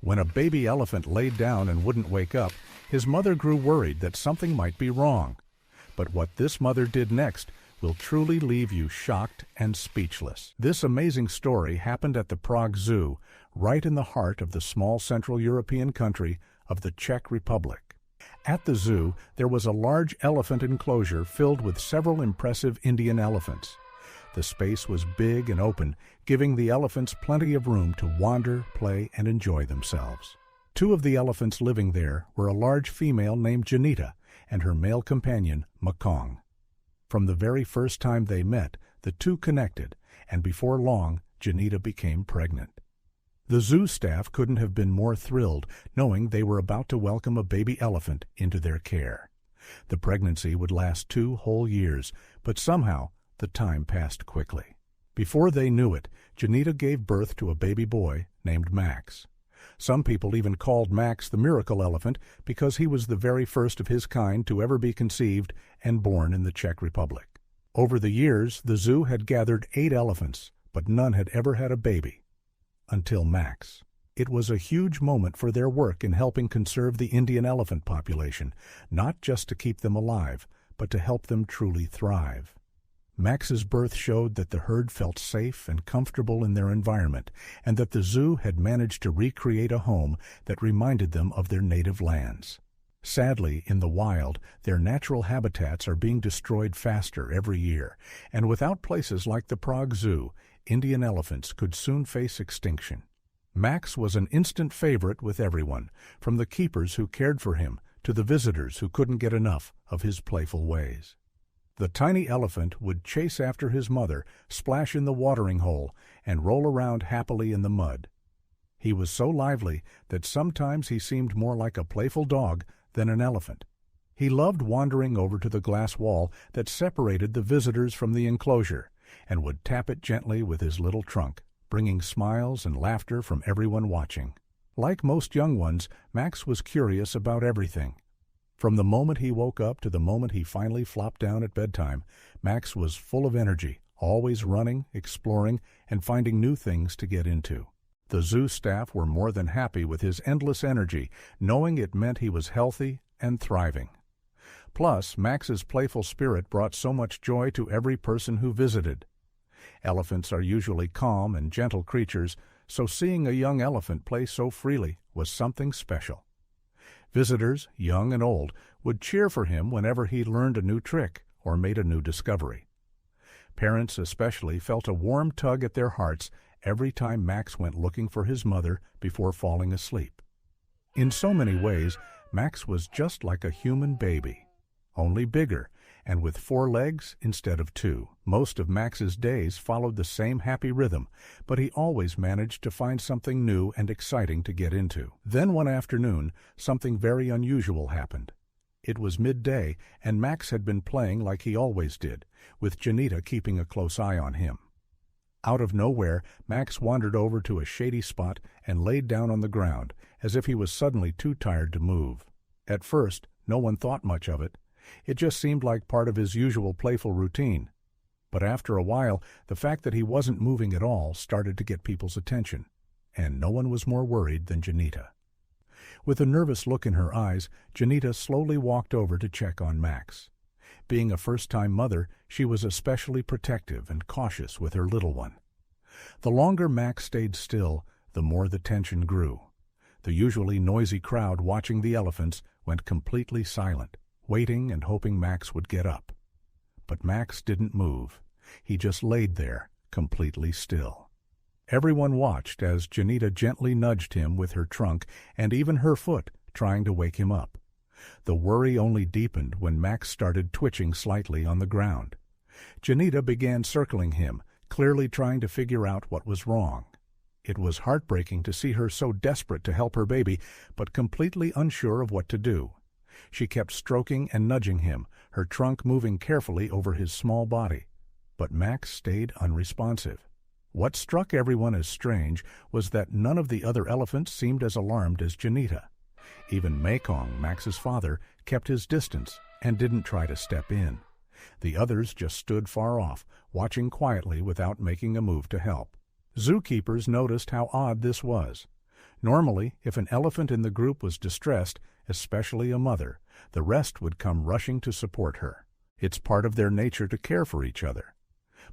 When a baby elephant laid down and wouldn't wake up, his mother grew worried that something might be wrong. But what this mother did next will truly leave you shocked and speechless. This amazing story happened at the Prague Zoo, right in the heart of the small Central European country of the Czech Republic. At the zoo, there was a large elephant enclosure filled with several impressive Indian elephants. The space was big and open, giving the elephants plenty of room to wander, play, and enjoy themselves. Two of the elephants living there were a large female named Janita and her male companion, Makong. From the very first time they met, the two connected, and before long, Janita became pregnant. The zoo staff couldn't have been more thrilled, knowing they were about to welcome a baby elephant into their care. The pregnancy would last 2 whole years, but somehow the time passed quickly. Before they knew it, Janita gave birth to a baby boy named Max. Some people even called Max the miracle elephant because he was the very first of his kind to ever be conceived and born in the Czech Republic. Over the years, the zoo had gathered 8 elephants, but none had ever had a baby. Until Max. It was a huge moment for their work in helping conserve the Indian elephant population, not just to keep them alive, but to help them truly thrive. Max's birth showed that the herd felt safe and comfortable in their environment, and that the zoo had managed to recreate a home that reminded them of their native lands. Sadly, in the wild, their natural habitats are being destroyed faster every year, and without places like the Prague Zoo, Indian elephants could soon face extinction. Max was an instant favorite with everyone, from the keepers who cared for him to the visitors who couldn't get enough of his playful ways. The tiny elephant would chase after his mother, splash in the watering hole, and roll around happily in the mud. He was so lively that sometimes he seemed more like a playful dog than an elephant. He loved wandering over to the glass wall that separated the visitors from the enclosure, and would tap it gently with his little trunk, bringing smiles and laughter from everyone watching. Like most young ones, Max was curious about everything. From the moment he woke up to the moment he finally flopped down at bedtime, Max was full of energy, always running, exploring, and finding new things to get into. The zoo staff were more than happy with his endless energy, knowing it meant he was healthy and thriving. Plus, Max's playful spirit brought so much joy to every person who visited. Elephants are usually calm and gentle creatures, so seeing a young elephant play so freely was something special. Visitors, young and old, would cheer for him whenever he learned a new trick or made a new discovery. Parents especially felt a warm tug at their hearts every time Max went looking for his mother before falling asleep. In so many ways, Max was just like a human baby, only bigger, and with 4 legs instead of 2. Most of Max's days followed the same happy rhythm, but he always managed to find something new and exciting to get into. Then one afternoon, something very unusual happened. It was midday, and Max had been playing like he always did, with Janita keeping a close eye on him. Out of nowhere, Max wandered over to a shady spot and laid down on the ground, as if he was suddenly too tired to move. At first, no one thought much of it. It just seemed like part of his usual playful routine. But after a while, the fact that he wasn't moving at all started to get people's attention, and no one was more worried than Janita. With a nervous look in her eyes, Janita slowly walked over to check on Max. Being a first-time mother, she was especially protective and cautious with her little one. The longer Max stayed still, the more the tension grew. The usually noisy crowd watching the elephants went completely silent, waiting and hoping Max would get up. But Max didn't move. He just laid there, completely still. Everyone watched as Janita gently nudged him with her trunk and even her foot, trying to wake him up. The worry only deepened when Max started twitching slightly on the ground. Janita began circling him, clearly trying to figure out what was wrong. It was heartbreaking to see her so desperate to help her baby, but completely unsure of what to do. She kept stroking and nudging him, her trunk moving carefully over his small body. But Max stayed unresponsive. What struck everyone as strange was that none of the other elephants seemed as alarmed as Janita. Even Makong, Max's father, kept his distance and didn't try to step in. The others just stood far off, watching quietly without making a move to help. Zookeepers noticed how odd this was. Normally, if an elephant in the group was distressed, especially a mother, the rest would come rushing to support her. It's part of their nature to care for each other.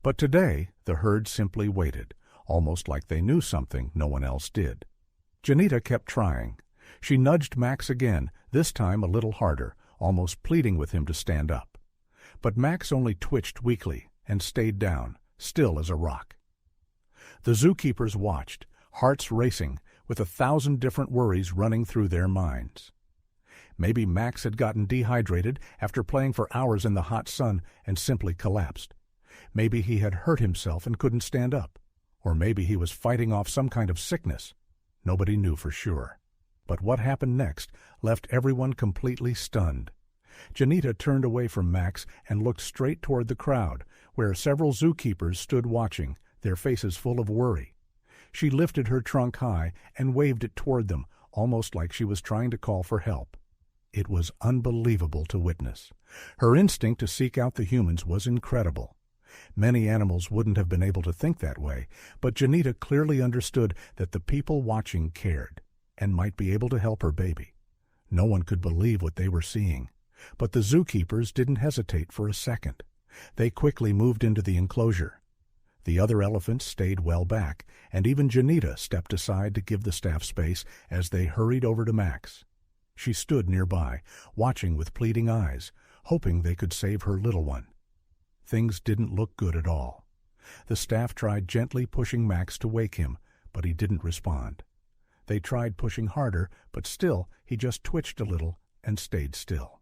But today, the herd simply waited, almost like they knew something no one else did. Janita kept trying. She nudged Max again, this time a little harder, almost pleading with him to stand up. But Max only twitched weakly and stayed down, still as a rock. The zookeepers watched, hearts racing, with 1,000 different worries running through their minds. Maybe Max had gotten dehydrated after playing for hours in the hot sun and simply collapsed. Maybe he had hurt himself and couldn't stand up. Or maybe he was fighting off some kind of sickness. Nobody knew for sure. But what happened next left everyone completely stunned. Janita turned away from Max and looked straight toward the crowd, where several zookeepers stood watching, their faces full of worry. She lifted her trunk high and waved it toward them, almost like she was trying to call for help. It was unbelievable to witness. Her instinct to seek out the humans was incredible. Many animals wouldn't have been able to think that way, but Janita clearly understood that the people watching cared and might be able to help her baby. No one could believe what they were seeing, but the zookeepers didn't hesitate for a second. They quickly moved into the enclosure. The other elephants stayed well back, and even Janita stepped aside to give the staff space as they hurried over to Max. She stood nearby, watching with pleading eyes, hoping they could save her little one. Things didn't look good at all. The staff tried gently pushing Max to wake him, but he didn't respond. They tried pushing harder, but still he just twitched a little and stayed still.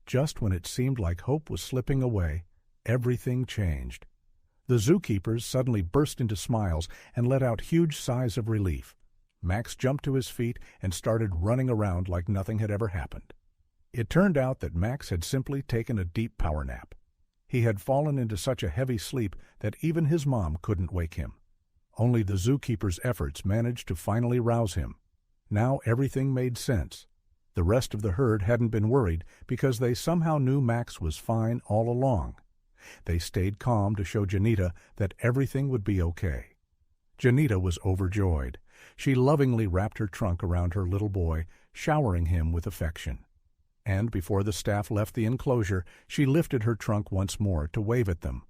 Just when it seemed like hope was slipping away, everything changed. The zookeepers suddenly burst into smiles and let out huge sighs of relief. Max jumped to his feet and started running around like nothing had ever happened. It turned out that Max had simply taken a deep power nap. He had fallen into such a heavy sleep that even his mom couldn't wake him. Only the zookeeper's efforts managed to finally rouse him. Now everything made sense. The rest of the herd hadn't been worried because they somehow knew Max was fine all along. They stayed calm to show Janita that everything would be okay. Janita was overjoyed. She lovingly wrapped her trunk around her little boy, showering him with affection. And before the staff left the enclosure, she lifted her trunk once more to wave at them.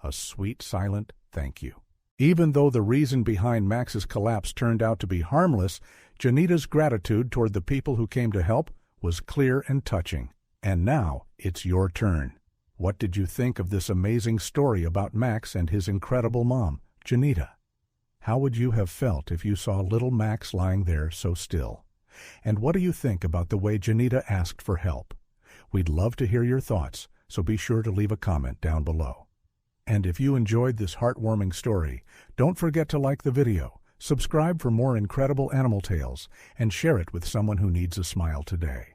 A sweet, silent thank you. Even though the reason behind Max's collapse turned out to be harmless, Janita's gratitude toward the people who came to help was clear and touching. And now it's your turn. What did you think of this amazing story about Max and his incredible mom, Janita? How would you have felt if you saw little Max lying there so still? And what do you think about the way Janita asked for help? We'd love to hear your thoughts, so be sure to leave a comment down below. And if you enjoyed this heartwarming story, don't forget to like the video, subscribe for more incredible animal tales, and share it with someone who needs a smile today.